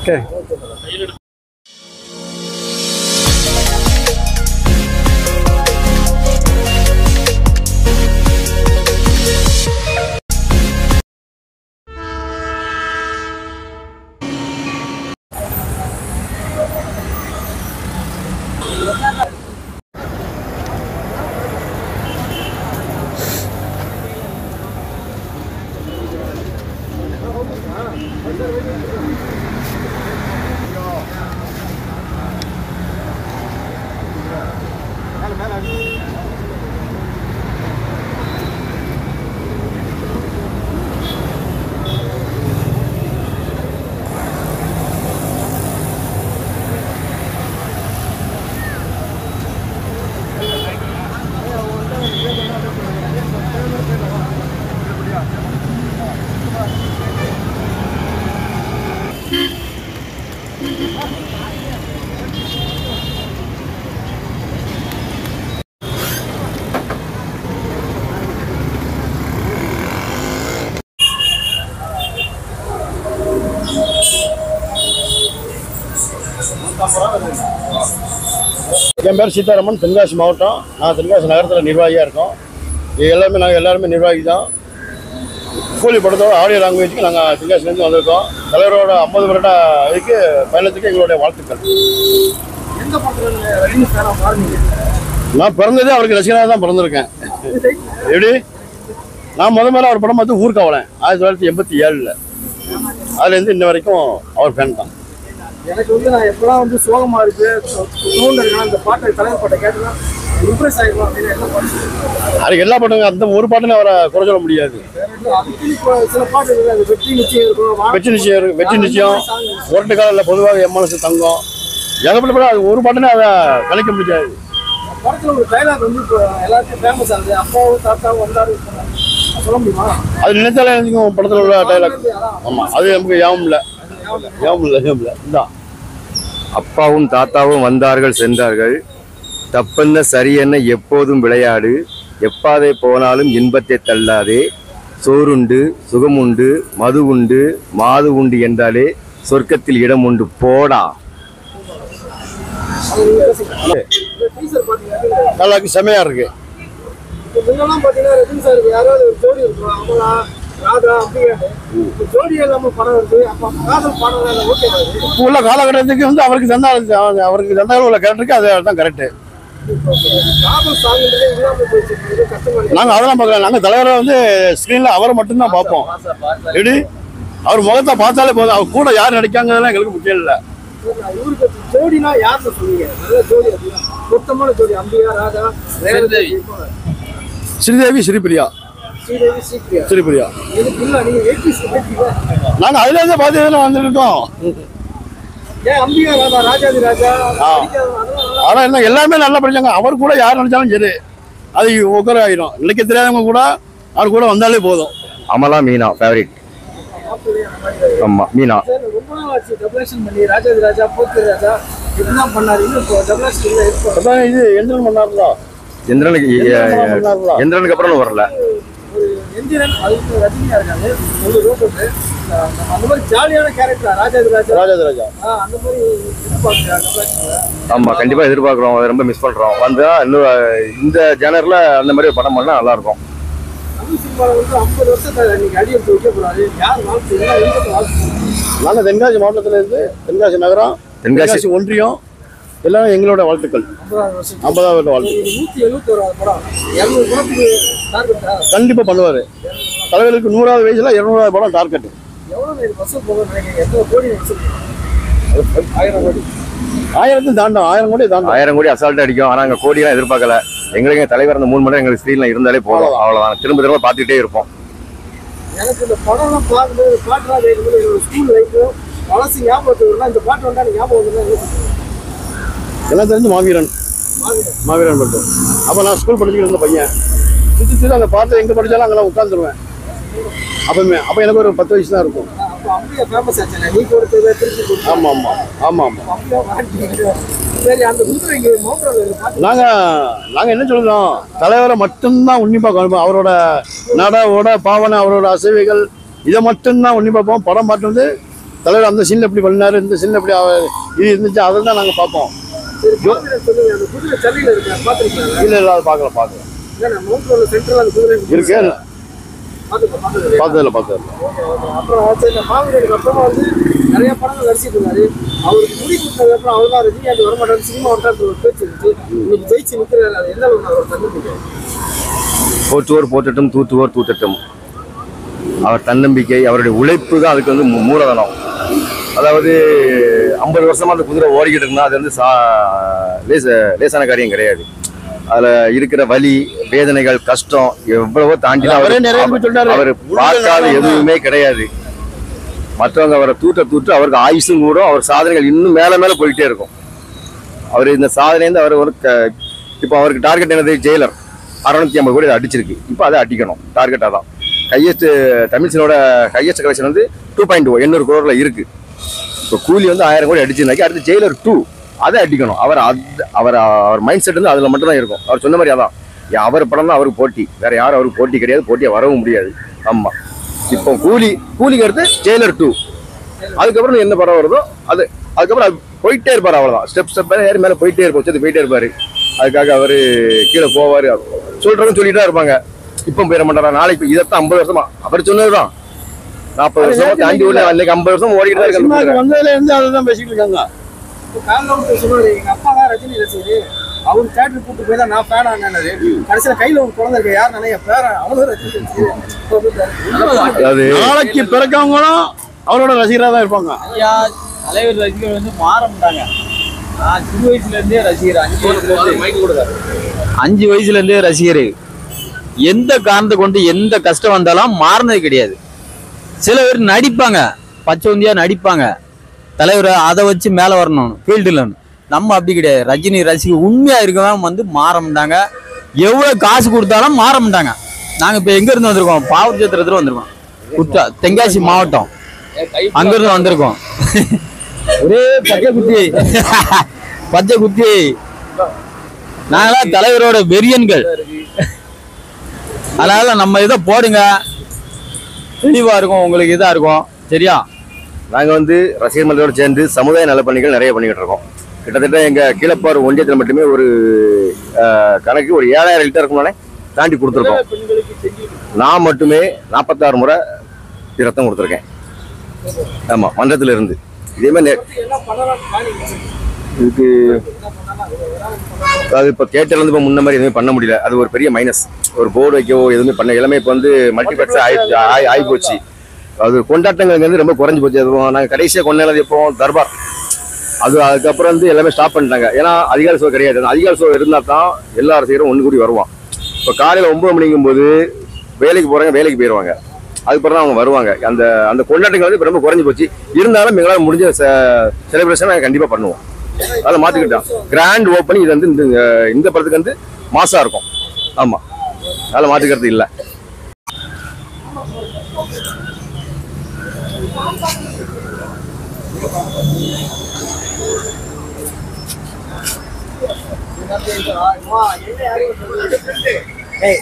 Okay. என் பேர் சீதாராமன், தென்காசி மாவட்டம். நான் தென்காசி நகரத்தில் நிர்வாகியாக இருக்கோம். நாங்கள் எல்லாருமே நிர்வாகி தான். கூலி படத்தோட ஆடியோ லாங்குவேஜுக்கு நாங்கள் தென்காசிலேருந்து வந்திருக்கோம். தலைவரோட 50 வருட இதுக்கு பயணத்துக்கு எங்களுடைய வாழ்த்துக்கள். நான் பிறந்ததே அவருக்கு ரசிகனாக தான் பிறந்திருக்கேன். எப்படி நான் முதல்ல அவர் படம் பார்த்து ஊர்காவலேன் 1987. அதுலேருந்து இன்ன வரைக்கும் அவர் ஃபேன் தான். எனக்கு நான் எப்பெல்லாம் சோகமாக இருக்கு அந்த பாட்டை தலைவர் பாட்டை கேட்டுனா இம்ப்ரெஸ் ஆகிடும் அப்படின்னு என்ன பாட்டு அதுக்கு எல்லா பாட்டுங்க அந்த ஒரு பாட்டுன்னு அவரை குறை சொல்ல முடியாது. சில பாட்டு வெற்றி நிச்சயம் இருக்கும், வெற்றி நிச்சயம் ஒரட்டு காலில் பொதுவாக எம்எல்எஸ் தங்கம் ஏகப்பட்ட படம். அது ஒரு பாட்டுன்னு அதை கலைக்க முடியாது. படத்தில் ஒரு டைலாக் இப்போ எல்லாருக்கும் ஃபேமஸ் ஆகுது, அப்பாவும் தாத்தாவும் வந்தாரு சொல்ல முடியுமா? அது நினைத்தாலே எனக்கு படத்தில் உள்ள டைலாக். ஆமாம், அது நமக்கு யாவும் இல்லை. இதான் அப்பாவும் தாத்தாவும் வந்தார்கள் சென்றார்கள், தப்பென்ன சரியென்ன எப்போதும் விளையாடு, எப்பாதை போனாலும் இன்பத்தை தள்ளாதே, சோறுண்டு சுகமுண்டு மது உண்டு மாது உண்டு என்றாலே சொர்க்கத்தில் இடம் உண்டு போடா. டைலாக் செமையா இருக்கு. உள்ள காலகட்டத்துக்கு அவருக்கு தந்தாலும் உள்ள கேரக்டருக்கு அதுதான் கரெக்டு. நாங்கள் அதெல்லாம் பார்க்கல. நாங்கள் தலைவரை ஸ்க்ரீனில் அவரை மட்டும்தான் பார்ப்போம். எப்படி அவர் முகத்தை பார்த்தாலே போதும். அவர் கூட யார் நடிக்காங்கிறதுலாம் எங்களுக்கு முக்கியம் இல்லை. ஸ்ரீதேவி ஸ்ரீபிரியா. நாங்கள் அதுல இருந்து பார்த்து வந்துருக்கோம். ஆனா என்ன எல்லாமே நல்லா படிச்சாங்க. அவர் கூட யார் நினைச்சாலும் சரி அது உட்கார ஆயிடும். நினைக்க தெரியாதவங்க கூட அவர் கூட வந்தாலே போதும். அமலா மீனா ஃபேவரட். ஆமா மீனா இது எந்திரன் பண்ணாருங்களா? எந்திரனுக்கு அப்புறம் வரல. ஆமா கண்டிப்பா எதிர்பார்க்கிறோம். ரொம்ப மிஸ் பண்றோம். வந்தா இன்னும் இந்த ஜேனர்ல அந்த மாதிரி படம் பண்ணா நல்லா இருக்கும். நாங்க தென்காசி மாவட்டத்துல இருந்து தென்காசி நகரம், தென்காசி ஒன்றியம் எல்லாரும் எங்களோட வாழ்த்துக்கள். 50வது வாழ்த்து கண்டிப்பா பண்ணுவாரு. தலைவருக்கு 100வது வயசுல 200வது படம் டார்கெட். 1000 தாண்டும். 1000 கோடி தாண்டும். 1000 கோடி அசால்ட் அடிக்கும். ஆனா அங்க கோடியெல்லாம் எதிர்பார்க்கல. எங்களுக்கு தலைவர் அந்த 3 மணி நேரம் எங்களுக்கு ஸ்க்ரீன்ல இருந்தாலே போதும். அவ்வளவுதான். திரும்ப திரும்ப பார்த்துக்கிட்டே இருப்போம். எனக்கு இந்த படம்லாம் பார்க்கும்போது பாட்டுலாம் கேட்கும்போது என்னோட ஸ்கூல் லைஃப்ல பழசு ஞாபகத்துக்கு வரலாம். இந்த பாட்டு வந்தா ஞாபகம் வந்து எல்லாம் தெரிஞ்சு மாவீரன் மட்டும். அப்போ நான் ஸ்கூல் படிச்சுக்கிட்டு இருந்த பையன் சுற்றி அந்த பாட்டு எங்கே படித்தாலும் அங்கெல்லாம் உட்காந்துருவேன். அப்போ எனக்கு ஒரு 10 வயசு தான் இருக்கும். ஆமாம் ஆமாம் ஆமாம் ஆமாம். நாங்கள் என்ன சொல்கிறோம், தலைவரை மட்டும்தான் உன்னிப்பாக காணுவோம். அவரோட நட உட பாவனை அவரோட அசைவைகள் இதை மட்டும்தான் உன்னிப்பாக போவோம். படம் பார்த்து தலைவர் அந்த சீனில் எப்படி பண்ணாரு, இந்த சீனில் எப்படி இது இருந்துச்சு, அதை தான் நாங்கள் பார்ப்போம். சரி, confidence சொல்லுங்க. அந்த குதிரை சல்லியில் இருக்கா பார்த்துருக்கீங்களா? இல்லை இல்லாத பார்க்கலாம் இல்லைண்ணா, மவுண்ட் ரோட்ல சென்ட்ரல் அந்த குதிரை இருக்கே பார்த்ததில்லை. பார்த்ததில்ல. அப்புறம் சரி, இந்த மாவீரனுக்கு அப்புறமா வந்து நிறைய படங்கள் நடிச்சிட்டு இருந்தாரு. அவருக்கு முடி கொடுத்ததுக்கு அப்புறம் அவர் தான் ரஜினிகாந்த் வரமாட்டாரு, சினிமா வரட்டாரு ஒரு பேச்சு இருந்துச்சு. இன்னைக்கு ஜெயிச்சு நிற்கிறாரு. அது எந்த அளவுக்கு அவர் தந்துருக்கு? போற்றுவோர் போற்றட்டும், தூற்றுவோர் தூற்றட்டும். அவர் தன்னம்பிக்கை, அவருடைய உழைப்பு தான் அதுக்கு வந்து மூலதனம். அதாவது 50 வருஷமா அந்த குதிரை ஓடிக்கிட்டு இருக்குன்னா அது வந்து லேசான காரியம் கிடையாது. அதுல இருக்கிற வலி, வேதனைகள், கஷ்டம் எவ்வளவோ தாண்டி அவர் பார்க்காத எதுவுமே கிடையாது. மற்றவங்க அவரை தூற்ற அவருக்கு ஆயுசும் கூட, அவர் சாதனைகள் இன்னும் மேல மேல போயிட்டே இருக்கும். அவர் இந்த சாதனை அவர் ஒரு இப்போ அவருக்கு டார்கெட் என்னது, ஜெயிலர் 650 கோடி அடிச்சிருக்கு. இப்போ அதை அடிக்கணும், டார்கெட்டாக தான். ஹையஸ்ட் தமிழ்ஸனோட ஹையஸ்ட் கலெக்ஷன் வந்து 2.2 800 கோடில இருக்கு. இப்போ கூலி வந்து 1000 கோடி அடிச்சிருந்தாக்கி அடுத்து ஜெயிலர் 2 அதை அடிக்கணும். அவர் மைண்ட் செட் வந்து அதில் மட்டும் தான் இருக்கும். அவர் சொன்ன மாதிரி அதான், அவர் படம் தான் அவருக்கு போட்டி, வேற யாரும் அவருக்கு போட்டி கிடையாது, போட்டியை வரவும் முடியாது. ஆமா, இப்போ கூலிக்கு அடுத்து ஜெயிலர் 2, அதுக்கப்புறம் என்ன படம் வருதோ அதுக்கப்புறம் அது போயிட்டே இருப்பார். அவ்வளோதான், ஸ்டெப் ஏறி மேலே போயிட்டே இருப்போம், போயிட்டே இருப்பாரு. அதுக்காக அவர் கீழே போவார், சொல்றவங்க சொல்லிட்டு தான் இருப்பாங்க. இப்போ போயிட மாட்டாரா, நாளைக்கு இதைத்தான் 50 வருஷமா அவர் சொன்னதுதான். 40 வருஷமா தாண்டி உள்ள அன்னைக்கு 50 வருஷம் ஓடிட்டு தான் இருக்காங்க. வந்ததுல இருந்து அதை தான் பேசிட்டு இருக்காங்க. சொன்னாரு, எங்க அப்பா தான் ரஜினி ரசிகர், அவர் தேட்டர் கூட்டு போய் தான் நான் ஃபேன் ஆனாரு. கடைசியில கையில ஒரு குழந்தை இருக்க, யார் நினைய பேரன் அவ்வளவு ரஜினி ரசிகர். நாளைக்கு பிறக்கவங்களும் அவரோட ரசிகராக தான் இருப்பாங்க. ஐயா, தலைவர் ரசிகர் வந்து மாற மாட்டாங்க. நான் சின்ன வயசுல இருந்தே ரசிகர், 5 வயசுல இருந்தே ரசிகர். எந்த காரணத்தை கொண்டு எந்த கஷ்டம் வந்தாலும் மாறினது கிடையாது. சில பேர் நடிப்பாங்க, பச்சைவந்தியா நடிப்பாங்க, தலைவர் அதை வச்சு மேலே வரணும் ஃபீல்டில். நம்ம அப்படி கிடையாது. ரஜினி ரசிகர் உண்மையா இருக்கவங்க வந்து மாற மாட்டாங்க. எவ்வளோ காசு கொடுத்தாலும் மாற மாட்டாங்க. நாங்கள் இப்போ எங்க இருந்து வந்திருக்கோம், பாவூர் சத்திரத்துல வந்திருக்கோம், தென்காசி மாவட்டம், அங்கிருந்து வந்திருக்கோம். ஒரே பச்சை குத்தி நாங்களாம் தலைவரோட வெறியன்கள். அதனால நம்ம இதை போடுங்க, தெளிவா இருக்கும், உங்களுக்கு இதா இருக்கும். சரியா? நாங்கள் வந்து ரசிகர் மன்றத்தோடு சேர்ந்து சமுதாய நலப்பணிகள் நிறைய பண்ணிக்கிட்டு இருக்கோம். கிட்டத்தட்ட எங்கள் கீழப்பாறு ஒன்றியத்தில் மட்டுமே ஒரு கணக்கு ஒரு 7000 லிட்டருக்கு முன்னாலே தாண்டி கொடுத்துருக்கோம். நான் மட்டுமே 46 முறை ரத்தம் கொடுத்துருக்கேன். ஆமாம், மன்றத்தில் இருந்து. இதே மாதிரி இதுக்கு அது இப்போ தேட்டர்லேருந்து இப்போ முன்ன மாதிரி எதுவுமே பண்ண முடியல. அது ஒரு பெரிய மைனஸ். ஒரு போர்டு வைக்கவோ எதுவுமே பண்ண எல்லாமே இப்போ வந்து மல்டிப்ளெக்ஸ் ஆகி போச்சு. அது கொண்டாட்டங்கள் வந்து ரொம்ப குறைஞ்சி போச்சு. அது நாங்கள் கடைசியாக கொண்டாடுறது எப்போ தர்பார், அதுக்கப்புறம் வந்து எல்லாமே ஸ்டாப் பண்ணிட்டாங்க. ஏன்னா அதிகார ஷோ கிடையாது. அதிகார ஷோ இருந்தால் தான் எல்லா ரசிகரும் ஒன்று கூடி வருவான். இப்போ காலையில் 9 மணிங்கும் போது வேலைக்கு போகிறாங்க, வேலைக்கு போயிடுவாங்க, அதுக்கப்புறம் தான் அவங்க வருவாங்க. அந்த அந்த கொண்டாட்டங்கள் வந்து இப்போ ரொம்ப குறைஞ்சி போச்சு. இருந்தாலும் எங்களால் முடிஞ்ச செலிப்ரேஷன் நாங்கள் கண்டிப்பாக பண்ணுவோம். அதில் மாற்றிக்கிட்டோம். கிராண்ட் ஓப்பனிங் இது வந்து இந்த படத்துக்கு வந்து மாசாக இருக்கும். ஆமாம், அதில் மாற்றிக்கிறது இல்லை. ஏய்